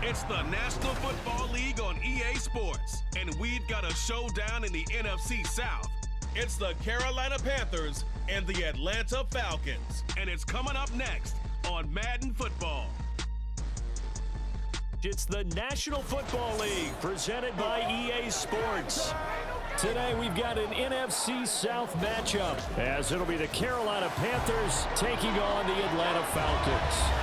It's the National Football League on EA Sports, and we've got a showdown in the NFC South. It's the Carolina Panthers and the Atlanta Falcons, and it's coming up next on Madden Football. It's the National Football League presented by EA Sports. Today we've got an NFC South matchup, as it'll be the Carolina Panthers taking on the Atlanta Falcons.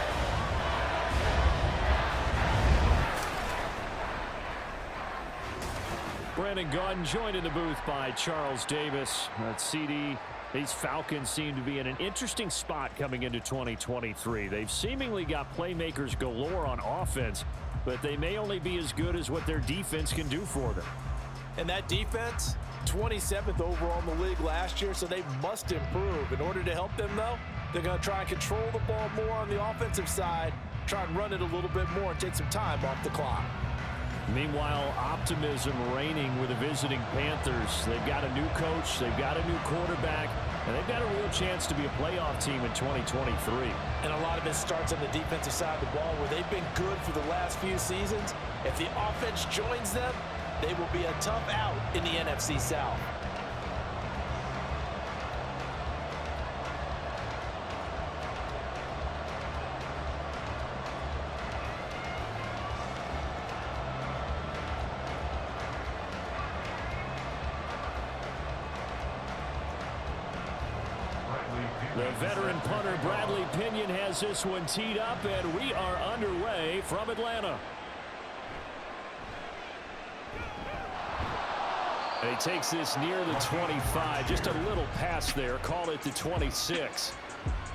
Brandon Gaudin joined in the booth by Charles Davis. CD, these Falcons seem to be in an interesting spot coming into 2023. They've seemingly got playmakers galore on offense, but they may only be as good as what their defense can do for them. And that defense, 27th overall in the league last year, so they must improve. In order to help them, though, they're going to try and control the ball more on the offensive side, try and run it a little bit more and take some time off the clock. Meanwhile, optimism reigning with the visiting Panthers. They've got a new coach, they've got a new quarterback, and they've got a real chance to be a playoff team in 2023. And a lot of it starts on the defensive side of the ball, where they've been good for the last few seasons. If the offense joins them, they will be a tough out in the NFC South. The veteran punter Bradley Pinion has this one teed up, and we are underway from Atlanta. And he takes this near the 25, just a little pass there, call it the 26.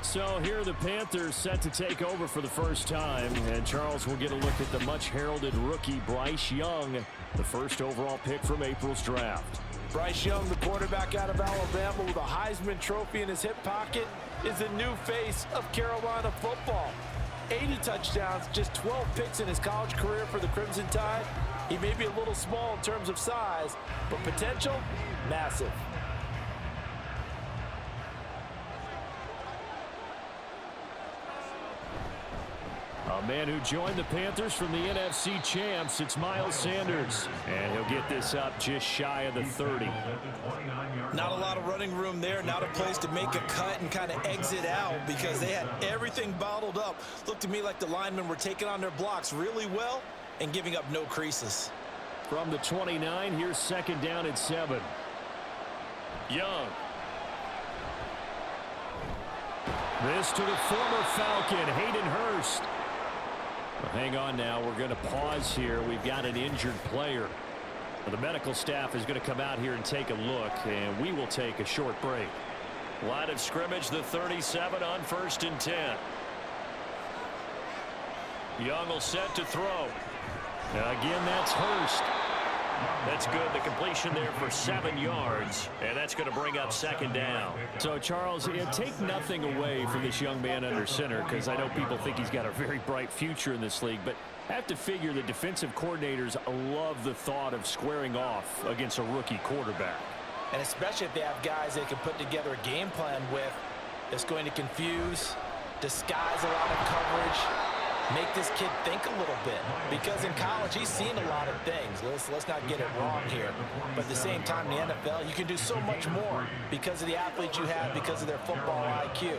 So here are the Panthers set to take over for the first time, and Charles will get a look at the much-heralded rookie Bryce Young, the first overall pick from April's draft. Bryce Young, the quarterback out of Alabama with a Heisman Trophy in his hip pocket, is the new face of Carolina football. 80 touchdowns, just 12 picks in his college career for the Crimson Tide. He may be a little small in terms of size, but potential, massive. A man who joined the Panthers from the NFC champs, it's Miles Sanders. And he'll get this up just shy of the 30. Not a lot of running room there, not a place to make a cut and kind of exit out because they had everything bottled up. Looked to me like the linemen were taking on their blocks really well and giving up no creases. From the 29, here's second down at 7. Young. This to the former Falcon, Hayden Hurst. Well, hang on now, we're going to pause here. We've got an injured player. The medical staff is going to come out here and take a look, and we will take a short break. Line of scrimmage, the 37 on 1st and 10. Young will set to throw. Again, that's Hurst. That's good. The completion there for 7 yards, and that's going to bring up second down. So, Charles, take nothing away from this young man under center, because I know people think he's got a very bright future in this league, but I have to figure the defensive coordinators love the thought of squaring off against a rookie quarterback. And especially if they have guys they can put together a game plan with that's going to confuse, disguise a lot of coverage, make this kid think a little bit, because in college he's seen a lot of things. Let's not get it wrong here, but at the same time in the NFL you can do so much more because of the athletes you have, because of their football IQ.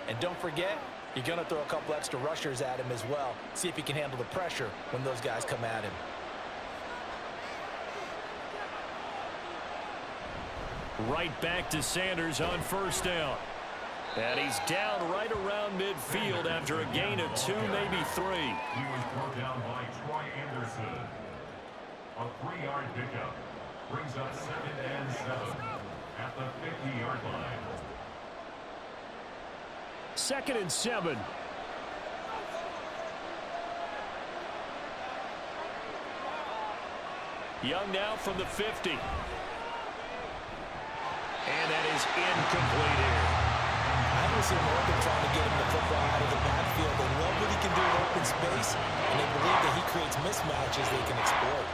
And don't forget, you're going to throw a couple extra rushers at him as well. See if he can handle the pressure when those guys come at him. Right back to Sanders on first down. And he's down right around midfield after a gain of 2, maybe 3. He was brought down by Troy Anderson. A 3-yard pickup brings up 2nd and 7 at the 50-yard line. 2nd and 7. Young now from the 50. And that is incomplete here. I don't see Morgan trying to get him the football out of the backfield. They love what he can do in open space, and they believe that he creates mismatches they can exploit.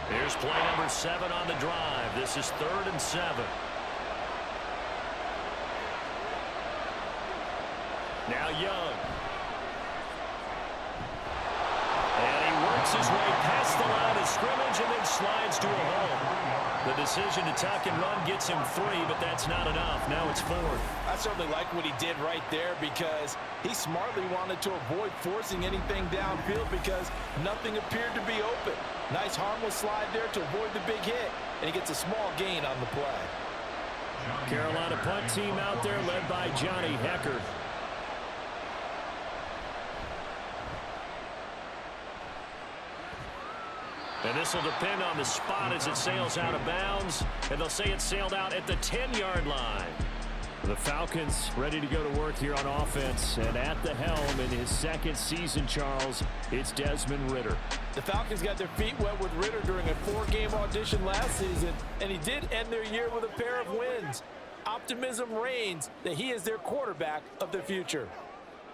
Here's play number 7 on the drive. This is 3rd and 7. Now Young. And he works his way past the line of scrimmage and then slides to a hole. The decision to tuck and run gets him 3, but that's not enough. Now it's 4th. I certainly like what he did right there because he smartly wanted to avoid forcing anything downfield because nothing appeared to be open. Nice harmless slide there to avoid the big hit, and he gets a small gain on the play. Carolina punt team out there led by Johnny Hecker. And this will depend on the spot as it sails out of bounds. And they'll say it sailed out at the 10-yard line. The Falcons ready to go to work here on offense. And at the helm in his second season, Charles, it's Desmond Ridder. The Falcons got their feet wet with Ridder during a 4-game audition last season. And he did end their year with a pair of wins. Optimism reigns that he is their quarterback of the future.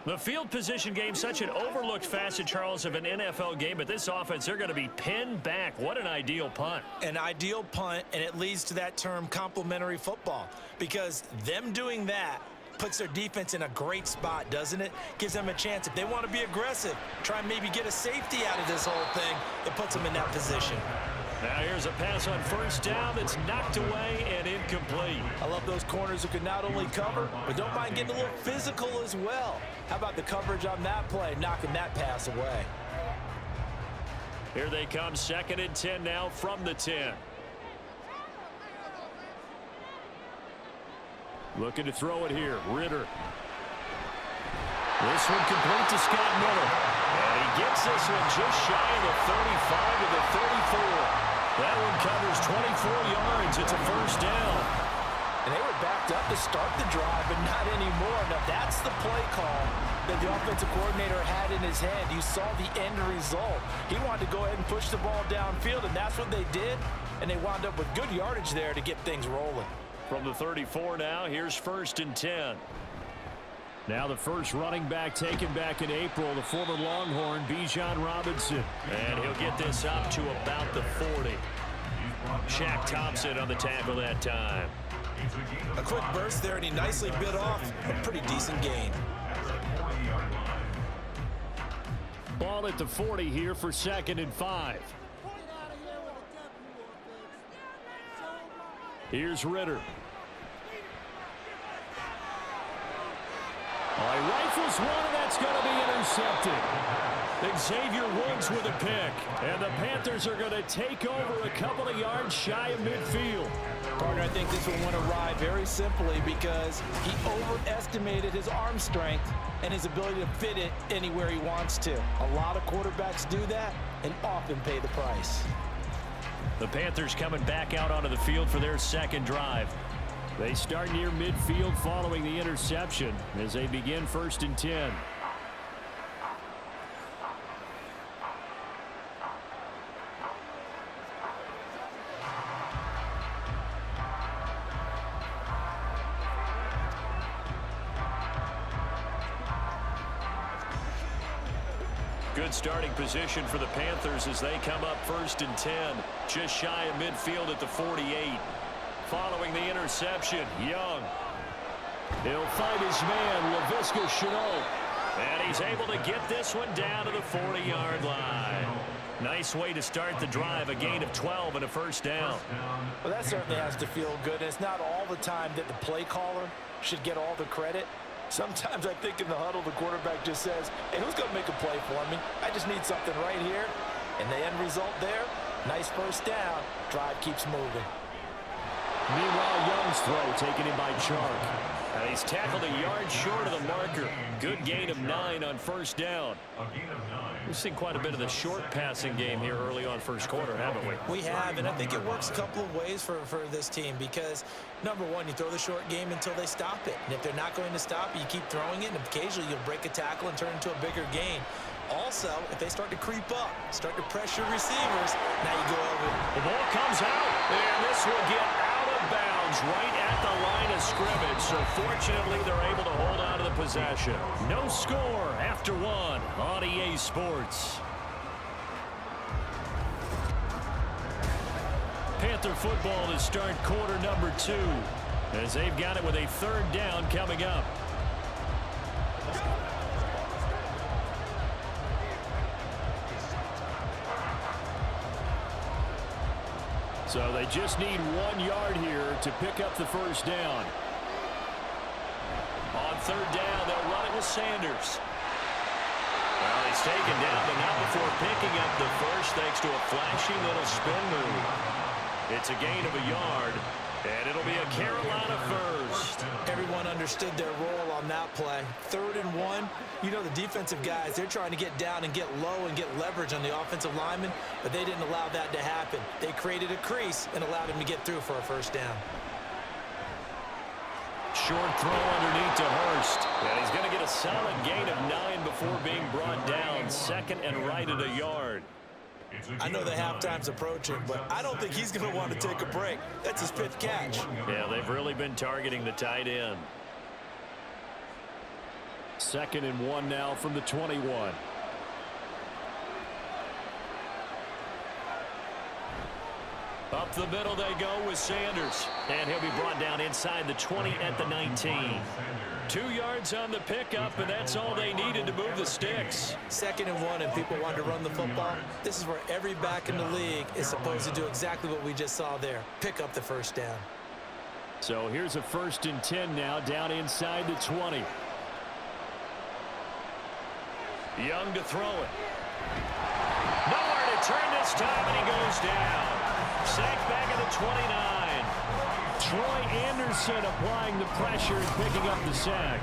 The field position game, such an overlooked facet, Charles, of an NFL game. But this offense, they're going to be pinned back. What an ideal punt. An ideal punt, and it leads to that term complementary football. Because them doing that puts their defense in a great spot, doesn't it? Gives them a chance. If they want to be aggressive, try and maybe get a safety out of this whole thing, it puts them in that position. Now here's a pass on first down that's knocked away and incomplete. I love those corners who can not only cover, but don't mind getting a little physical as well. How about the coverage on that play, knocking that pass away? Here they come, 2nd and 10 now from the 10. Looking to throw it here, Ridder. This one complete to Scott Miller. And he gets this one just shy of the 35 to the 34. That one covers 24 yards. It's a first down. And they were backed up to start the drive, but not anymore. Now that's the play call that the offensive coordinator had in his head. You saw the end result. He wanted to go ahead and push the ball downfield, and that's what they did. And they wound up with good yardage there to get things rolling. From the 34 now, here's 1st and 10. Now the first running back taken back in April, the former Longhorn, Bijan Robinson. And he'll get this up to about the 40. Shaq Thompson on the tackle that time. A quick burst there, and he nicely bit off a pretty decent gain. Ball at the 40 here for 2nd and 5. Here's Ridder. He rifles one, and that's going to be intercepted. Xavier Woods with a pick. And the Panthers are going to take over a couple of yards shy of midfield. Partner, I think this one went awry very simply because he overestimated his arm strength and his ability to fit it anywhere he wants to. A lot of quarterbacks do that and often pay the price. The Panthers coming back out onto the field for their second drive. They start near midfield following the interception as they begin 1st and 10. Good starting position for the Panthers as they come up 1st and 10, just shy of midfield at the 48. Following the interception, Young. He'll find his man, Laviska Shenault. And he's able to get this one down to the 40-yard line. Nice way to start the drive, a gain of 12 and a first down. Well, that certainly has to feel good. It's not all the time that the play caller should get all the credit. Sometimes I think in the huddle, the quarterback just says, hey, who's going to make a play for me? I just need something right here. And the end result there, nice first down. Drive keeps moving. Meanwhile, Young's throw taken in by Chark. And he's tackled a yard short of the marker. Good gain of 9 on first down. We've seen quite a bit of the short passing game here early on first quarter, haven't we? We have, and I think it works a couple of ways for this team because, number one, you throw the short game until they stop it. And if they're not going to stop it, you keep throwing it, and occasionally you'll break a tackle and turn it into a bigger gain. Also, if they start to creep up, start to pressure receivers, now you go over. The ball comes out, and this will get out of bounds right at the line of scrimmage. So fortunately, they're able to hold on to the possession. No score after 1 on EA Sports. Panther football to start quarter number 2 as they've got it with a 3rd down coming up. So they just need 1 yard here to pick up the first down. On third down, they'll run it with Sanders. Well, he's taken down, but not before picking up the first thanks to a flashy little spin move. It's a gain of a yard, and it'll be a Carolina first. Everyone understood their role on that play. 3rd and 1. You know the defensive guys, they're trying to get down and get low and get leverage on the offensive lineman, but they didn't allow that to happen. They created a crease and allowed him to get through for a first down. Short throw underneath to Hurst. And he's going to get a solid gain of 9 before being brought down. 2nd and right at a yard. I know the halftime's approaching, but I don't think he's going to want to take a break. That's his 5th catch. Yeah, they've really been targeting the tight end. 2nd and 1 now from the 21. Up the middle they go with Sanders. And he'll be brought down inside the 20 at the 19. 2 yards on the pickup, and that's all they needed to move the sticks. 2nd and 1, and people want to run the football. This is where every back in the league is supposed to do exactly what we just saw there. Pick up the first down. So here's a 1st and 10 now, down inside the 20. Young to throw it. Nowhere to turn this time, and he goes down. Sacked back at the 29. Troy Anderson applying the pressure and picking up the sack.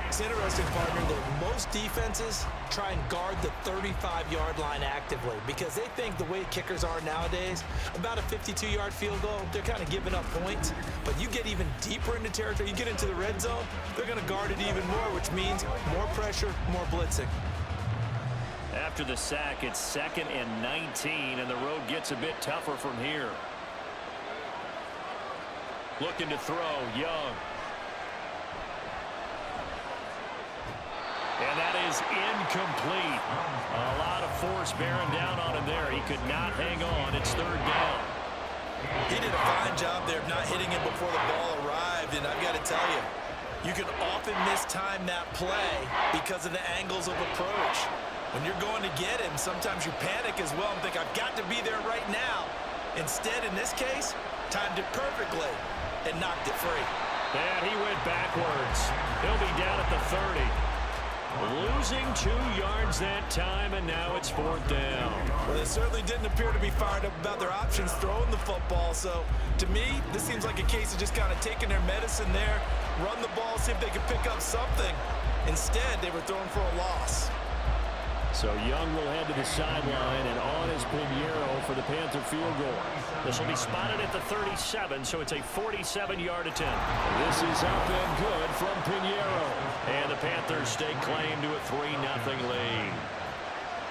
It's interesting, partner, that most defenses try and guard the 35-yard line actively because they think the way kickers are nowadays, about a 52-yard field goal, they're kind of giving up points. But you get even deeper into territory, you get into the red zone, they're going to guard it even more, which means more pressure, more blitzing. After the sack, it's 2nd and 19, and the road gets a bit tougher from here. Looking to throw, Young. And that is incomplete. A lot of force bearing down on him there. He could not hang on. It's 3rd down. He did a fine job there of not hitting him before the ball arrived, and I've got to tell you, you can often mistime that play because of the angles of approach. When you're going to get him, sometimes you panic as well and think, I've got to be there right now. Instead, in this case, timed it perfectly and knocked it free. And he went backwards. He'll be down at the 30. Losing 2 yards that time, and now it's 4th down. Well, they certainly didn't appear to be fired up about their options throwing the football. So, to me, this seems like a case of just kind of taking their medicine there, run the ball, see if they could pick up something. Instead, they were throwing for a loss. So Young will head to the sideline, and on is Pinheiro for the Panther field goal. This will be spotted at the 37, so it's a 47-yard attempt. This is up and good from Pinheiro. And the Panthers stake claim to a 3-0 lead.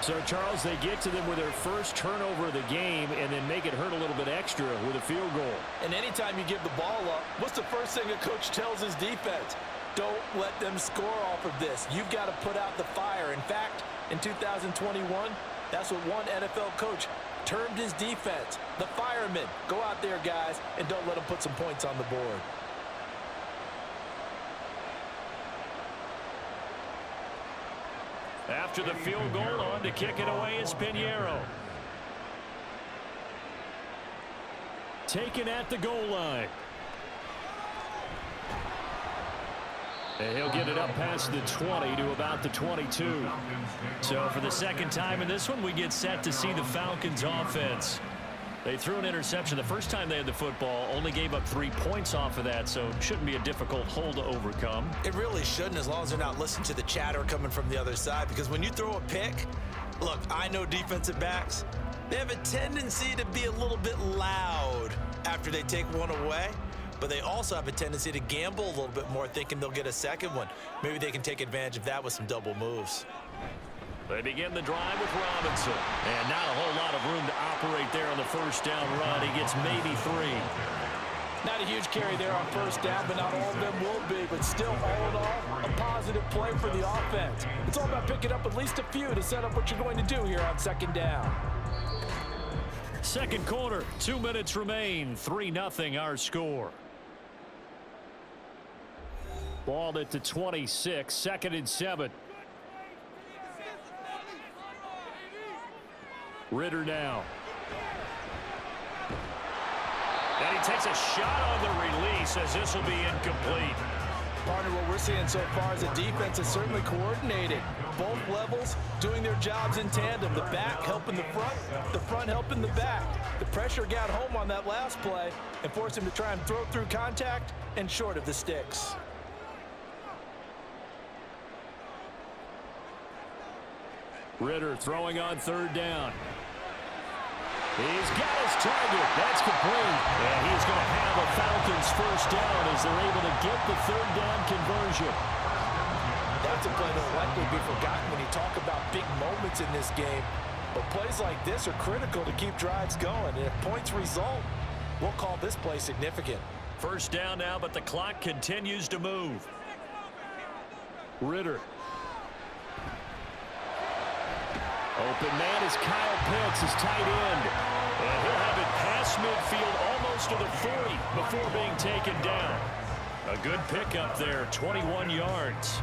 So, Charles, they get to them with their first turnover of the game and then make it hurt a little bit extra with a field goal. And anytime you give the ball up, what's the first thing a coach tells his defense? Don't let them score off of this. You've got to put out the fire. In fact, in 2021, that's what one NFL coach termed his defense. The firemen. Go out there, guys, and don't let them put some points on the board. After the field goal, on to kick it away is Pinheiro. Taken at the goal line. And he'll get it up past the 20 to about the 22. So for the second time in this one, we get set to see the Falcons offense. They threw an interception the first time they had the football, only gave up 3 points off of that, so it shouldn't be a difficult hole to overcome. It really shouldn't, as long as they're not listening to the chatter coming from the other side, because when you throw a pick, look, I know defensive backs, they have a tendency to be a little bit loud after they take one away, but they also have a tendency to gamble a little bit more, thinking they'll get a second one. Maybe they can take advantage of that with some double moves. They begin the drive with Robinson. And not a whole lot of room to operate there on the first down run. He gets maybe 3. Not a huge carry there on first down, but not all of them will be. But still, all in all, a positive play for the offense. It's all about picking up at least a few to set up what you're going to do here on second down. Second quarter, 2 minutes remain. 3-0 our score. Ball at the 26, 2nd and 7. Ritter now. And he takes a shot on the release as this will be incomplete. Partner, what we're seeing so far is the defense is certainly coordinated. Both levels doing their jobs in tandem. The back helping the front helping the back. The pressure got home on that last play and forced him to try and throw through contact and short of the sticks. Ritter throwing on third down. He's got his target. That's complete. And he's going to have a Falcons first down as they're able to get the third down conversion. That's a play that will likely be forgotten when you talk about big moments in this game. But plays like this are critical to keep drives going. And if points result, we'll call this play significant. First down now, but the clock continues to move. Ritter. Open man is Kyle Pitts, his tight end. And he'll have it past midfield almost to the 40 before being taken down. A good pickup there, 21 yards.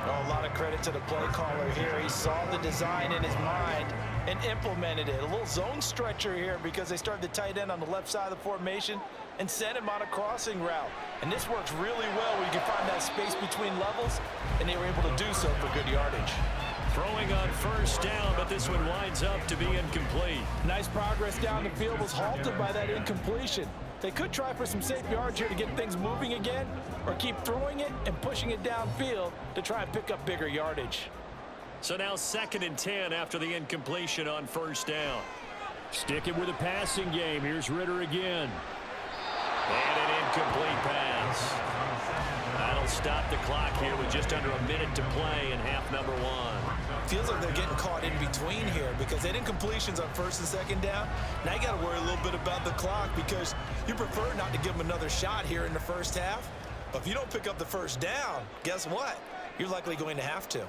Oh, a lot of credit to the play caller here. He saw the design in his mind and implemented it. A little zone stretcher here because they started the tight end on the left side of the formation and sent him on a crossing route. And this works really well where you can find that space between levels, and they were able to do so for good yardage. Throwing on first down, but this one winds up to be incomplete. Nice progress down the field was halted by that incompletion. They could try for some safe yards here to get things moving again, or keep throwing it and pushing it downfield to try and pick up bigger yardage. So now 2nd and 10 after the incompletion on first down. Sticking with the passing game. Here's Ritter again. And an incomplete pass. That'll stop the clock here with just under a minute to play in half number 1. Feels like they're getting caught in between here because they had incompletions on 1st and 2nd down. Now you got to worry a little bit about the clock because you prefer not to give them another shot here in the first half. But if you don't pick up the first down, guess what? You're likely going to have to.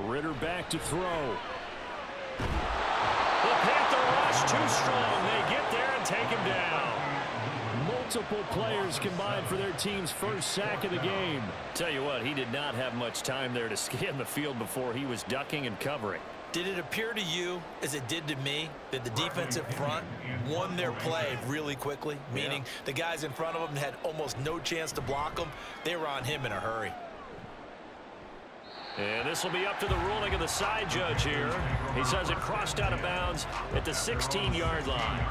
Ritter back to throw. The Panther rush too strong. They get there and take him down. Multiple players combined for their team's first sack of the game. Tell you what, he did not have much time there to scan the field before he was ducking and covering. Did it appear to you, as it did to me, that the defensive front won their play really quickly? Meaning the guys in front of them had almost no chance to block them. They were on him in a hurry. And this will be up to the ruling of the side judge here. He says it crossed out of bounds at the 16-yard line.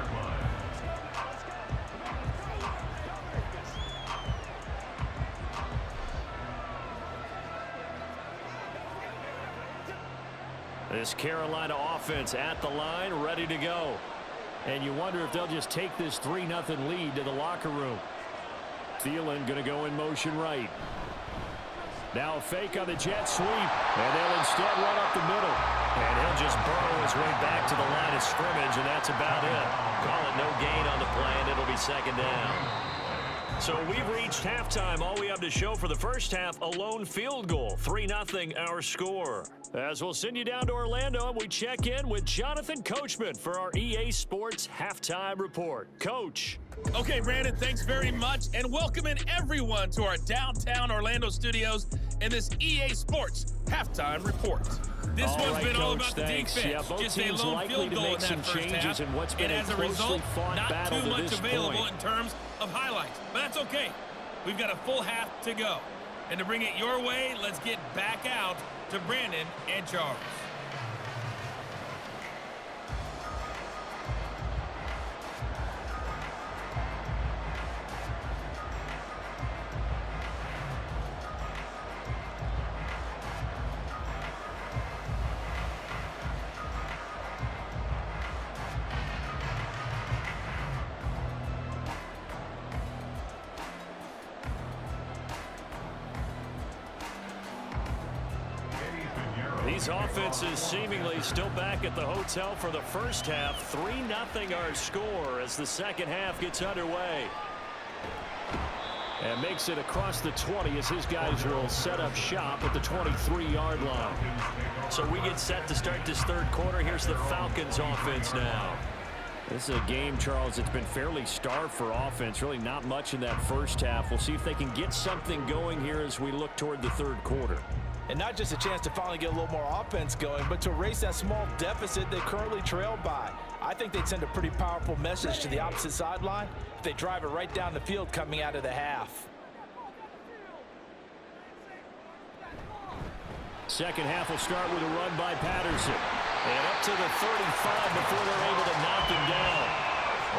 This Carolina offense at the line, ready to go. And you wonder if they'll just take this 3-0 lead to the locker room. Thielen going to go in motion right. Now a fake on the jet sweep. And they'll instead run up the middle. And he'll just burrow his way back to the line of scrimmage, and that's about it. Call it no gain on the play, and it'll be 2nd down. So we've reached halftime. All we have to show for the first half, a lone field goal. 3-0 our score. As we'll send you down to Orlando, and we check in with Jonathan Coachman for our EA Sports Halftime Report. Coach. Okay, Brandon, thanks very much, and welcome in everyone to our downtown Orlando studios in this EA Sports Halftime Report. This one's been all about the defense. Yeah, both just a teams lone likely field to goal make in that some first changes half, in what's been and a as a closely result, fought not battle too to much this available point. in terms of highlights, but that's okay. We've got a full half to go, and to bring it your way, let's get back out to Brandon and Charles. These offenses seemingly still back at the hotel for the first half. 3-0 our score as the second half gets underway. And makes it across the 20 as his guys will set up shop at the 23-yard line. So we get set to start this third quarter. Here's the Falcons offense now. This is a game, Charles, that's been fairly starved for offense. Really not much in that first half. We'll see if they can get something going here as we look toward the third quarter. And not just a chance to finally get a little more offense going, but to erase that small deficit they currently trail by. I think they'd send a pretty powerful message to the opposite sideline if they drive it right down the field coming out of the half. Second half will start with a run by Patterson. And up to the 35 before they're able to knock him down.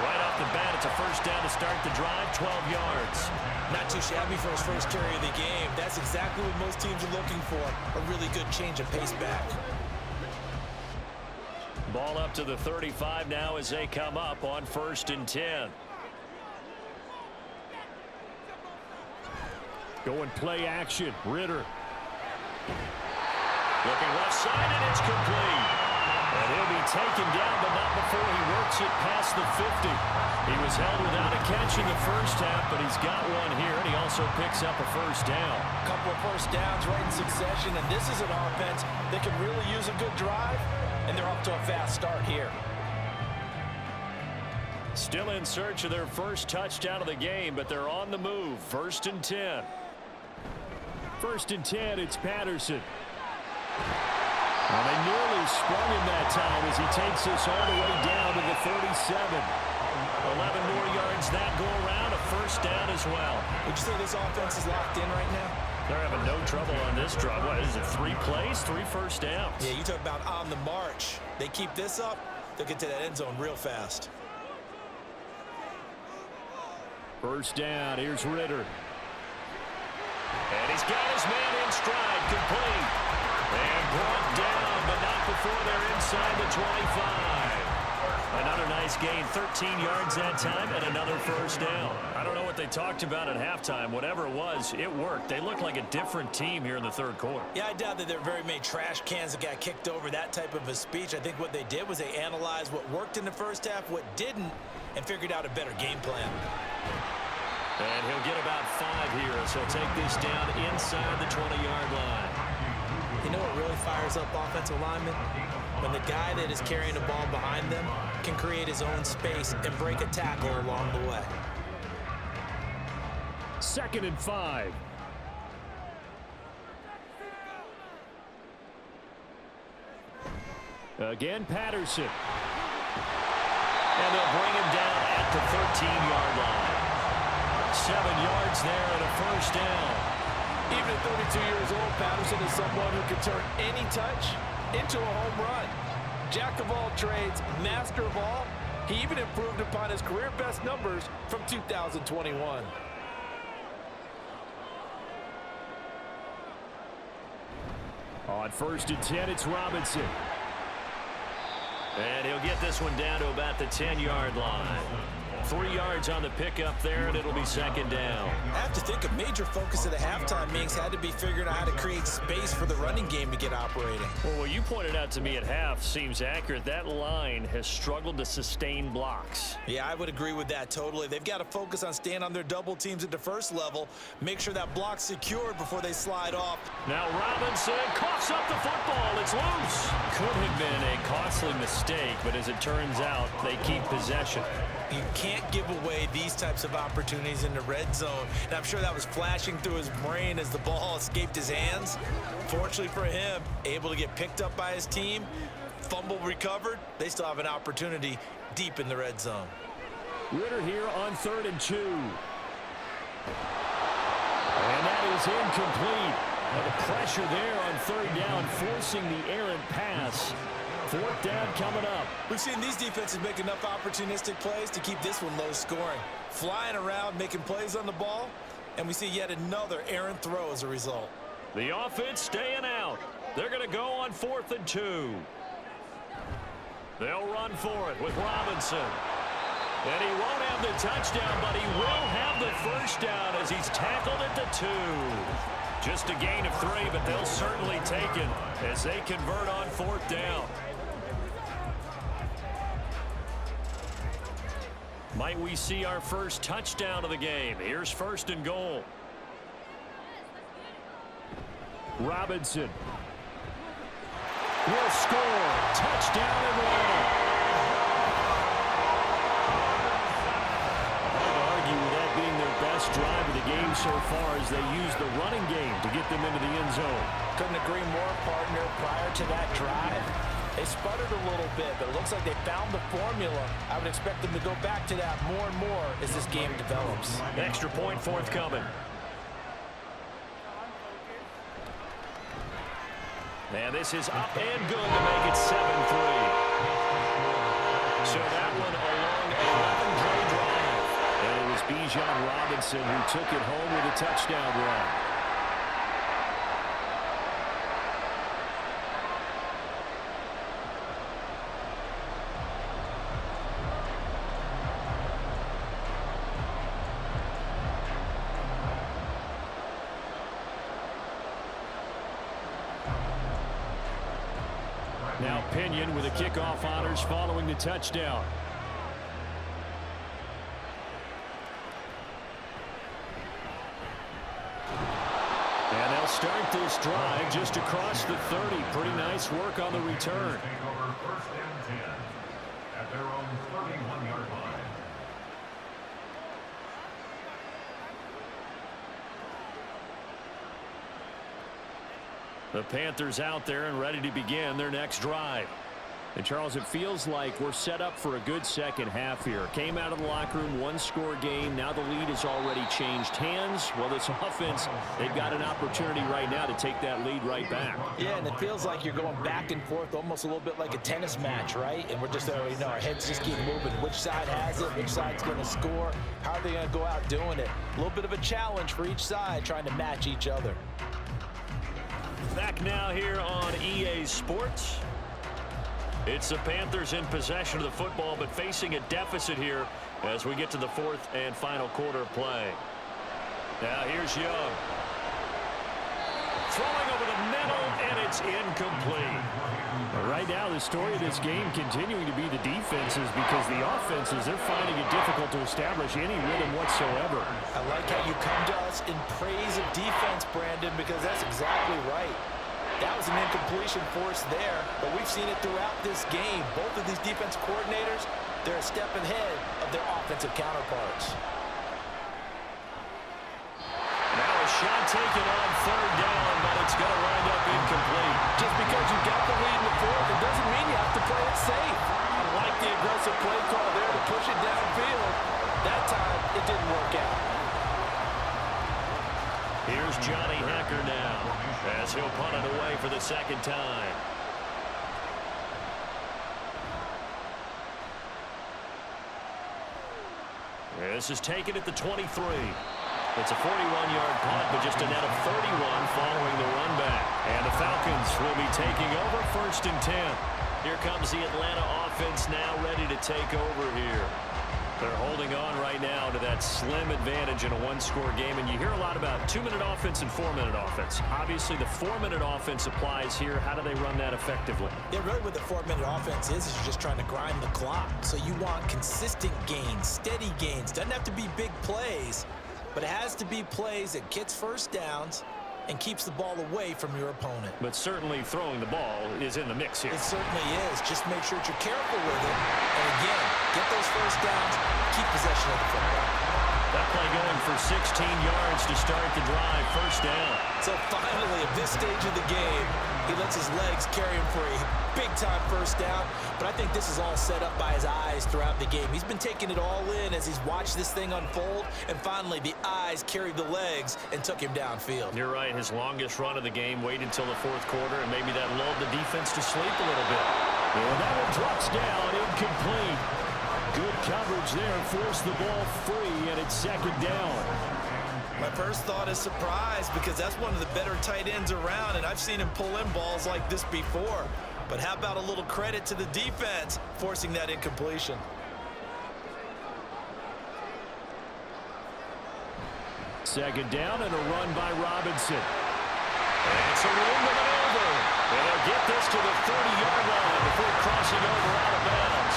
Right off the bat, it's a first down to start the drive, 12 yards. Not too shabby for his first carry of the game. That's exactly what most teams are looking for, a really good change of pace back. Ball up to the 35 now as they come up on 1st and 10. Going play action, Ritter. Looking left side, and it's complete. And he'll be taken down, but not before he works it past the 50. He was held without a catch in the first half, but he's got one here, and he also picks up a first down. A couple of first downs right in succession, and this is an offense that can really use a good drive, and they're off to a fast start here. Still in search of their first touchdown of the game, but they're on the move. 1st and 10. 1st and 10, it's Patterson. Well, they nearly sprung him that time as he takes us all the way down to the 37. 11 more yards that go around, a first down as well. Would you say this offense is locked in right now? They're having no trouble on this drive. What is it, 3 plays, 3 first downs? Yeah, you talk about on the march. They keep this up, they'll get to that end zone real fast. First down, here's Ritter. And he's got his man in stride, complete. And brought down, but not before they're inside the 25. Another nice gain, 13 yards that time, and another first down. I don't know what they talked about at halftime. Whatever it was, it worked. They look like a different team here in the third quarter. Yeah, I doubt that there are very many trash cans that got kicked over, that type of a speech. I think what they did was they analyzed what worked in the first half, what didn't, and figured out a better game plan. And he'll get about 5 here, so he'll take this down inside the 20-yard line. You know what really fires up offensive linemen? When the guy that is carrying the ball behind them can create his own space and break a tackle along the way. 2nd and 5. Again, Patterson. And they'll bring him down at the 13-yard line. 7 yards there and a first down. Even at 32 years old, Patterson is someone who can turn any touch into a home run. Jack of all trades, master of all. He even improved upon his career best numbers from 2021. On 1st and 10, it's Robinson. And he'll get this one down to about the 10-yard line. 3 yards on the pickup there, and it'll be 2nd down. I have to think a major focus of the halftime meetings had to be figuring out how to create space for the running game to get operating. Well, what you pointed out to me at half seems accurate. That line has struggled to sustain blocks. Yeah, I would agree with that totally. They've got to focus on staying on their double teams at the first level, make sure that block's secured before they slide off. Now Robinson coughs up the football. It's loose. Could have been a costly mistake, but as it turns out, they keep possession. You can't give away these types of opportunities in the red zone. And I'm sure that was flashing through his brain as the ball escaped his hands. Fortunately for him, able to get picked up by his team, fumble recovered. They still have an opportunity deep in the red zone. Ritter here on 3rd and 2. And that is incomplete. Now the pressure there on 3rd down, forcing the errant pass. 4th down coming up. We've seen these defenses make enough opportunistic plays to keep this one low scoring. Flying around, making plays on the ball, and we see yet another errant throw as a result. The offense staying out. They're going to go on 4th and 2. They'll run for it with Robinson. And he won't have the touchdown, but he will have the first down as he's tackled at the 2. Just a gain of 3, but they'll certainly take it as they convert on 4th down. Might we see our first touchdown of the game? Here's 1st and goal. Robinson will score. Touchdown Atlanta. I'd argue with that being their best drive of the game so far as they use the running game to get them into the end zone. Couldn't agree more, partner. Prior to that drive, They sputtered a little bit, but it looks like they found the formula. I would expect them to go back to that more and more as this game develops. Extra point forthcoming. And this is up and good to make it 7-3. So that one along a 11-play drive. And it was Bijan Robinson who took it home with a touchdown run. Now Pinion with the kickoff honors following the touchdown. And they'll start this drive just across the 30. Pretty nice work on the return. Take over first and 10 at their own 31-yard line. The Panthers out there and ready to begin their next drive. And Charles, it feels like we're set up for a good second half here. Came out of the locker room, one-score game. Now the lead has already changed hands. Well, this offense, they've got an opportunity right now to take that lead right back. Yeah, and it feels like you're going back and forth almost a little bit like a tennis match, right? And we're just already know our heads just keep moving. Which side has it? Which side's going to score? How are they going to go out doing it? A little bit of a challenge for each side trying to match each other. Back now here on EA Sports. It's the Panthers in possession of the football, but facing a deficit here as we get to the fourth and final quarter of play. Now here's Young. Throwing over the middle, and it's incomplete. Right now, the story of this game continuing to be the defenses, because the offenses, they're finding it difficult to establish any rhythm whatsoever. I like how you come to us in praise of defense, Brandon, because that's exactly right. That was an incompletion for us there, but we've seen it throughout this game. Both of these defense coordinators, they're a step ahead of their offensive counterparts. Now a shot taken on third down, but it's going to wind up incomplete. Just because you got the lead in the fourth, it doesn't mean you have to play it safe. I like the aggressive play call there to push it downfield. That time, it didn't work out. Here's Johnny Hecker now as he'll punt it away for the second time. This is taken at the 23. It's a 41-yard punt, but just a net of 31 following the run back. And the Falcons will be taking over first and 10. Here comes the Atlanta offense now ready to take over here. They're holding on right now to that slim advantage in a one-score game. And you hear a lot about 2-minute offense and 4-minute offense. Obviously, the 4-minute offense applies here. How do they run that effectively? Yeah, really what the 4-minute offense is you're just trying to grind the clock. So you want consistent gains, steady gains. Doesn't have to be big plays, but it has to be plays that gets first downs and keeps the ball away from your opponent. But certainly throwing the ball is in the mix here. It certainly is. Just make sure that you're careful with it. And again, get those first downs, keep possession of the football. That play going for 16 yards to start the drive, first down. So finally, at this stage of the game, he lets his legs carry him for a big-time first down. But I think this is all set up by his eyes throughout the game. He's been taking it all in as he's watched this thing unfold. And finally, the eyes carried the legs and took him downfield. You're right. His longest run of the game waited until the fourth quarter, and maybe that lulled the defense to sleep a little bit. And that one drops down, incomplete. Good coverage there, forced the ball free, and it's second down. My first thought is surprise, because that's one of the better tight ends around, and I've seen him pull in balls like this before. But how about a little credit to the defense forcing that incompletion? Second down and a run by Robinson. And it's a room to maneuver. And they'll get this to the 30-yard line before crossing over out of bounds.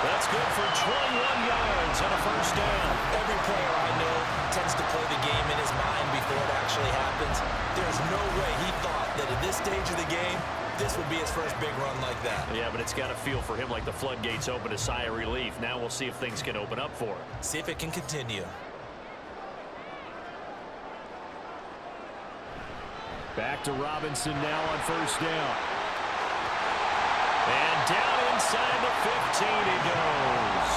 That's good for 21 yards and a first down. Every player I know tends to play the game in his mind before it actually happens. There's no way he thought that at this stage of the game, this would be his first big run like that. Yeah, but it's got to feel for him like the floodgates open, a sigh of relief. Now we'll see if things can open up for him. See if it can continue. Back to Robinson now on first down. And down inside the 15 he goes.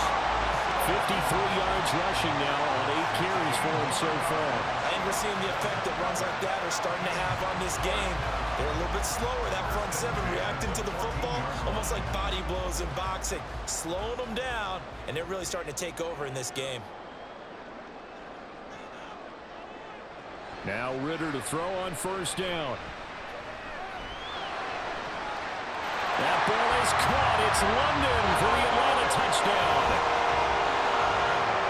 53 yards rushing now on 8 carries for him so far. And we're seeing the effect that runs like that are starting to have on this game. They're a little bit slower, that front seven, reacting to the football, almost like body blows in boxing, slowing them down, and they're really starting to take over in this game. Now Ritter to throw on first down. That ball is caught. It's London for the Atlanta touchdown.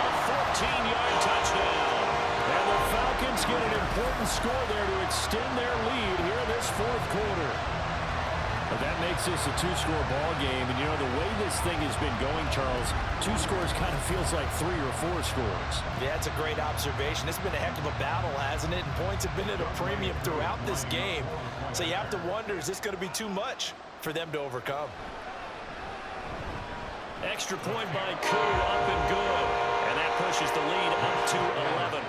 A 14-yard touchdown. And the Falcons get an important score there to extend their lead here in this fourth quarter. But that makes this a two-score ball game. And, you know, the way this thing has been going, Charles, 2 scores kind of feels like 3 or 4 scores. Yeah, that's a great observation. It's been a heck of a battle, hasn't it? And points have been at a premium throughout this game. So you have to wonder, is this going to be too much for them to overcome? Extra point by Koo, up and good. And that pushes the lead up to 11.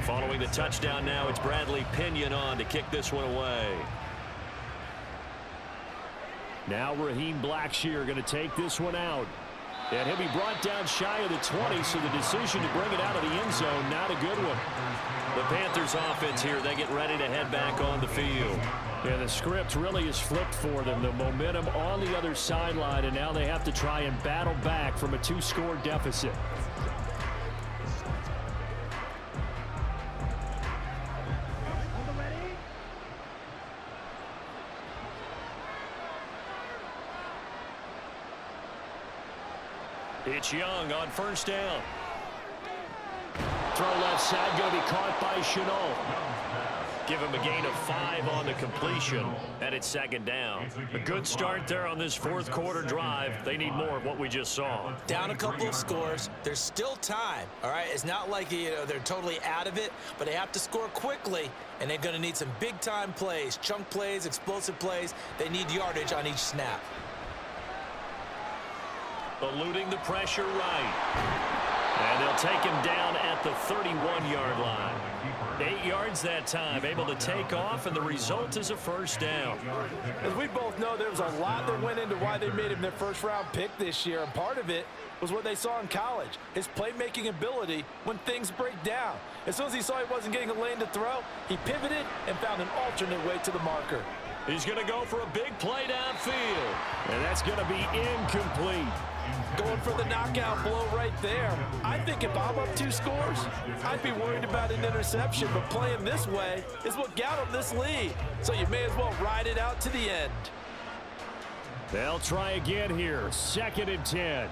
Following the touchdown now, it's Bradley Pinion on to kick this one away. Now Raheem Blackshear going to take this one out. And he'll be brought down shy of the 20, so the decision to bring it out of the end zone, not a good one. The Panthers offense here, they get ready to head back on the field. Yeah, the script really is flipped for them. The momentum on the other sideline, and now they have to try and battle back from a 2-score deficit. It's Young on first down. Throw left side, going to be caught by Chenault. Give him a gain of 5 on the completion, and it's second down. A good start there on this fourth quarter drive. They need more of what we just saw. Down a couple of scores. There's still time, all right? It's not like, you know, they're totally out of it, but they have to score quickly, and they're going to need some big-time plays, chunk plays, explosive plays. They need yardage on each snap. Eluding the pressure right. And they'll take him down at the 31-yard line. 8 yards that time, able to take off, and the result is a first down. As we both know, there was a lot that went into why they made him their first-round pick this year, and part of it was what they saw in college, his playmaking ability when things break down. As soon as he saw he wasn't getting a lane to throw, he pivoted and found an alternate way to the marker. He's going to go for a big play downfield. And that's going to be incomplete. Going for the knockout blow right there. I think if I'm up 2 scores, I'd be worried about an interception, but playing this way is what got them this lead. So you may as well ride it out to the end. They'll try again here. 2nd and 10.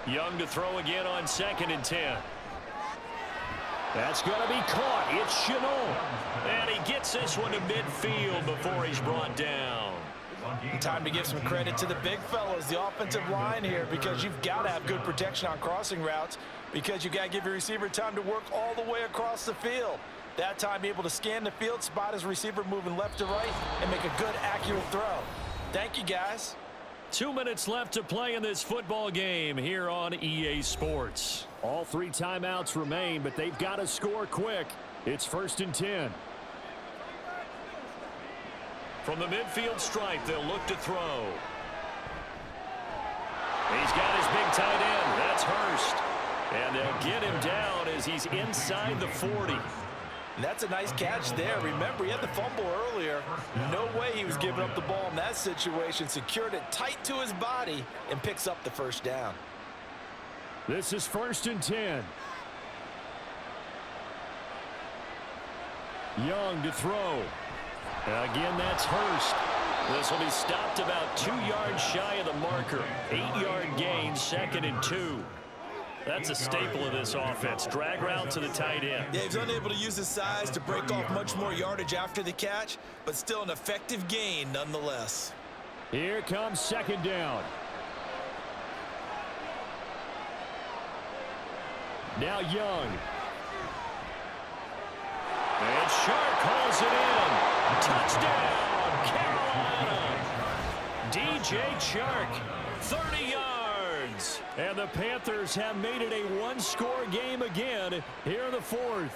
Young to throw again on 2nd and 10. That's going to be caught. It's Chenault. And he gets this one to midfield before he's brought down. Time to give some credit to the big fellas, the offensive line here, because you've got to have good protection on crossing routes, because you got to give your receiver time to work all the way across the field. That time, be able to scan the field, spot his receiver moving left to right, and make a good, accurate throw. Thank you, guys. 2 minutes left to play in this football game here on EA Sports. All 3 timeouts remain, but they've got to score quick. It's 1st and 10. From the midfield stripe, they'll look to throw. He's got his big tight end. That's Hurst. And they'll get him down as he's inside the 40. That's a nice catch there. Remember, he had the fumble earlier. No way he was giving up the ball in that situation. Secured it tight to his body and picks up the first down. This is 1st and 10. Young to throw. Again, that's Hurst. This will be stopped about 2 yards shy of the marker. 8-yard gain, 2nd and 2. That's a staple of this offense. Drag route to the tight end. Yeah, he's unable to use his size to break off much more yardage after the catch, but still an effective gain nonetheless. Here comes second down. Now Young. And Shark calls it in. Touchdown, Carolina. DJ Chark, 30 yards. And the Panthers have made it a one-score game again here in the fourth.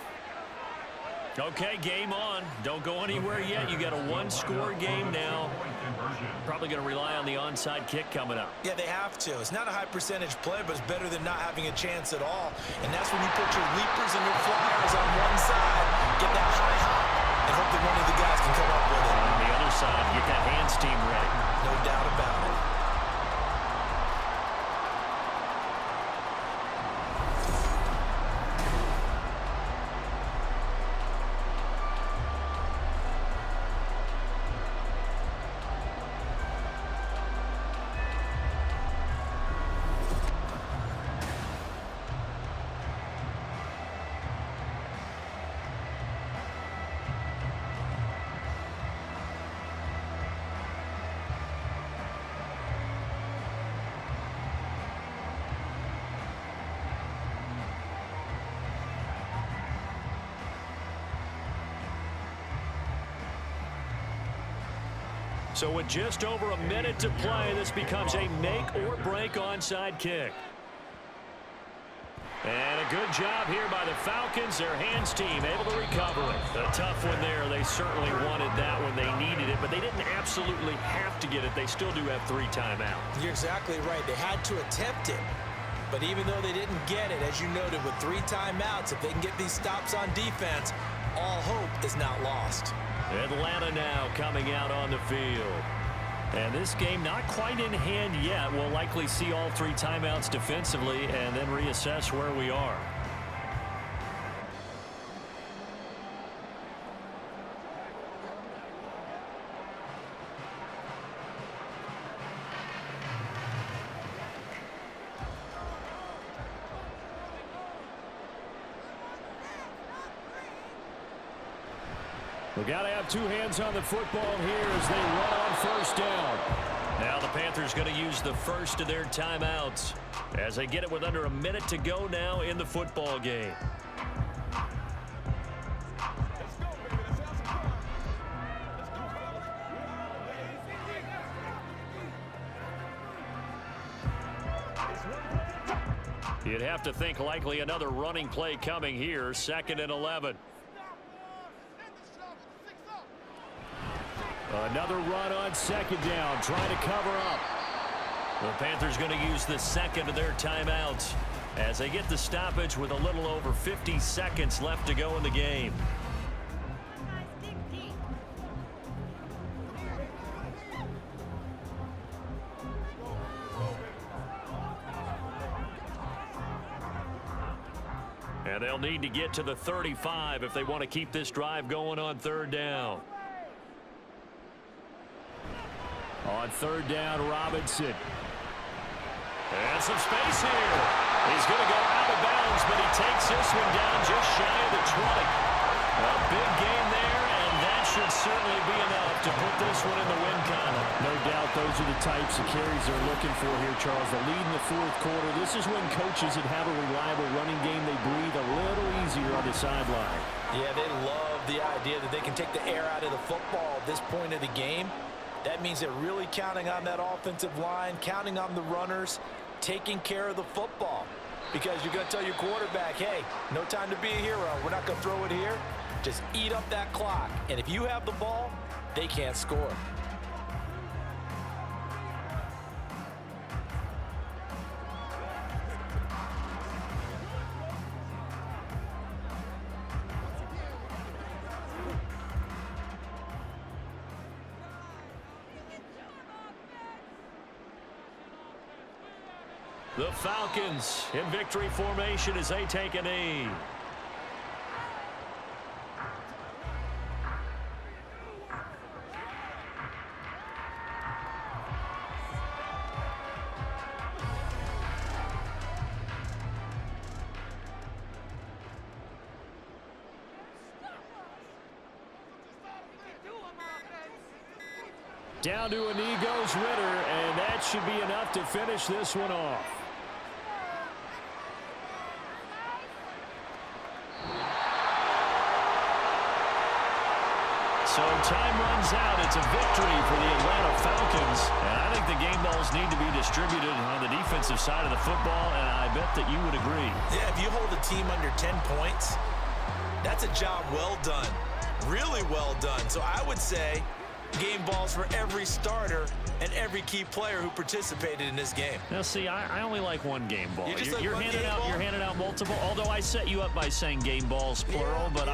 Okay, game on. Don't go anywhere yet. You got a one-score game now. Probably going to rely on the onside kick coming up. Yeah, they have to. It's not a high percentage play, but it's better than not having a chance at all. And that's when you put your leapers and your flyers on one side, get that high hop, and hope that one of the guys can come up with it. On the other side, get that hands team ready. No doubt about it. So with just over a minute to play, this becomes a make-or-break onside kick. And a good job here by the Falcons. Their hands team able to recover it. A tough one there. They certainly wanted that when they needed it, but they didn't absolutely have to get it. They still do have 3 timeouts. You're exactly right. They had to attempt it. But even though they didn't get it, as you noted, with 3 timeouts, if they can get these stops on defense, all hope is not lost. Atlanta now coming out on the field. And this game not quite in hand yet. We'll likely see all 3 timeouts defensively and then reassess where we are. We got to have 2 hands on the football here as they run on first down. Now the Panthers going to use the first of their timeouts as they get it with under a minute to go now in the football game. You'd have to think likely another running play coming here, 2nd and 11. Another run on second down, trying to cover up. The Panthers going to use the second of their timeouts as they get the stoppage with a little over 50 seconds left to go in the game. And they'll need to get to the 35 if they want to keep this drive going on 3rd down. On 3rd down, Robinson. And some space here. He's going to go out of bounds, but he takes this one down just shy of the 20. A big game there, and that should certainly be enough to put this one in the win column. No doubt those are the types of carries they're looking for here, Charles. The lead in the 4th quarter. This is when coaches that have a reliable running game, they breathe a little easier on the sideline. Yeah, they love the idea that they can take the air out of the football at this point of the game. That means they're really counting on that offensive line, counting on the runners, taking care of the football. Because you're going to tell your quarterback, hey, no time to be a hero. We're not going to throw it here. Just eat up that clock. And if you have the ball, they can't score. The Falcons in victory formation as they take a knee. Down to a knee goes Ritter, and that should be enough to finish this one off. So time runs out. It's a victory for the Atlanta Falcons. And I think the game balls need to be distributed on the defensive side of the football, and I bet that you would agree. Yeah, if you hold a team under 10 points, that's a job well done. Really well done. So I would say game balls for every starter and every key player who participated in this game. Now, see, I only like one game ball. You just like one handing game out, ball? you're handing out multiple, although I set you up by saying game balls, plural, but